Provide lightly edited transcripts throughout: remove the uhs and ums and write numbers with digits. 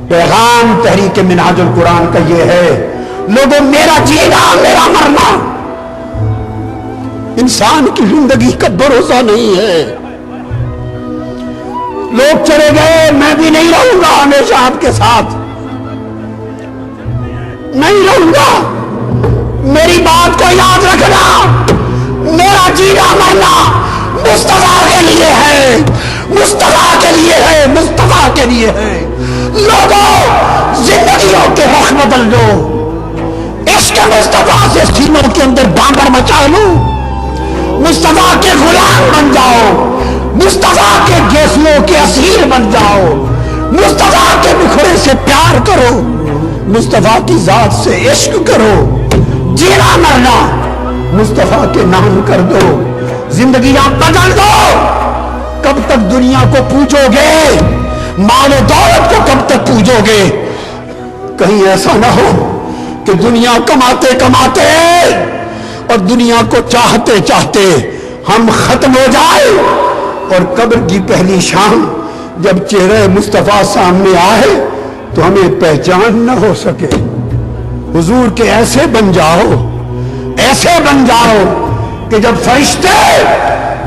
پیغام تحریک منہاج القرآن کا یہ ہے، لوگوں میرا جینا میرا مرنا انسان کی زندگی کا بھروسہ نہیں ہے۔ لوگ چلے گئے، میں بھی نہیں رہوں گا ہمیشہ آپ کے ساتھ، نہیں رہوں گا۔ میری بات کو یاد رکھنا، میرا جینا مرنا مصطفیٰ کے لیے ہے، مصطفیٰ کے لیے ہے، مصطفیٰ کے لیے ہے۔ لوگوں زندگیوں کے رخ بدل دو، عشق مصطفیٰ سے سینوں کے اندر بامبر مچا لو، مصطفیٰ کے غلام بن جاؤ، مصطفیٰ کے گیسوں کے اسیر بن جاؤ، مصطفیٰ کے نخرے سے پیار کرو، مصطفیٰ کی ذات سے عشق کرو، جینا مرنا مصطفیٰ کے نام کر دو، زندگیاں بدل دو۔ کب تک دنیا کو پوجو گے؟ مال و دولت کو کب تک پوجو گے؟ کہیں ایسا نہ ہو کہ دنیا کماتے کماتے اور دنیا کو چاہتے چاہتے ہم ختم ہو جائے، اور قبر کی پہلی شام جب چہرہ مصطفیٰ سامنے آئے تو ہمیں پہچان نہ ہو سکے۔ حضور کے ایسے بن جاؤ، ایسے بن جاؤ کہ جب فرشتے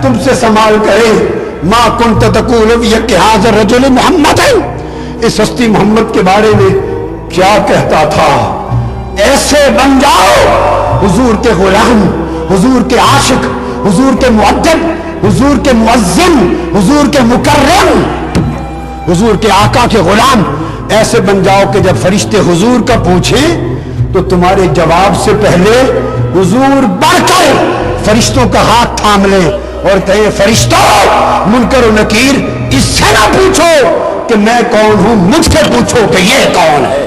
تم سے سوال کرے ما کنت تقول فی ھذا الرجل محمد، اس ہستی محمد کے بارے میں کیا کہتا تھا، ایسے بن جاؤ۔ حضور کے غلام، حضور کے عاشق، حضور کے مؤدب، حضور کے مؤذن، حضور کے مکرم، حضور کے آقا کے غلام ایسے بن جاؤ کہ جب فرشتے حضور کا پوچھیں تو تمہارے جواب سے پہلے حضور بڑھ کر فرشتوں کا ہاتھ تھام لیں اور کہیں فرشتوں منکر و نکیر اس سے نہ پوچھو کہ میں کون ہوں، مجھ سے پوچھو کہ یہ کون ہے۔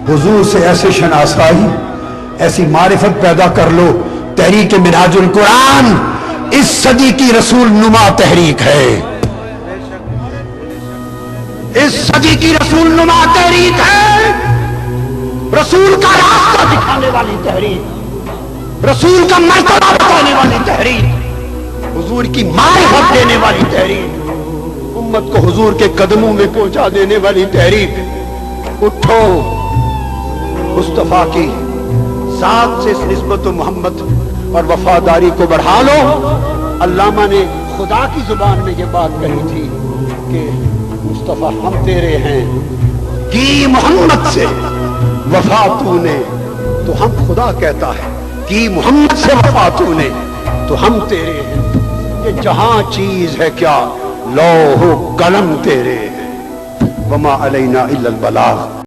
حضور سے ایسے شناسائی، ایسی معرفت پیدا کر لو۔ تحریک منہاج القرآن اس صدی کی رسول نما تحریک ہے، اس صدی کی رسول نما تحریک ہے، رسول کا راستہ دکھانے والی تحریک، رسول کا مرتبہ بتانے والی تحریک، حضور کی معرفت دینے والی تحریک، امت کو حضور کے قدموں میں پہنچا دینے والی تحریک۔ اٹھو، مصطفیٰ کی ذات سے اس نسبت و محمد اور وفاداری کو بڑھا لو۔ علامہ نے خدا کی زبان میں یہ بات کہی تھی کہ مصطفیٰ ہم تیرے ہیں، کی محمد سے وفا تو نے تو ہم خدا کہتا ہے، کی محمد سے وفا تو نے تو ہم تیرے ہیں۔ یہ جہاں چیز ہے کیا، لوح و قلم تیرے ہیں، وما علینا الا البلاغ۔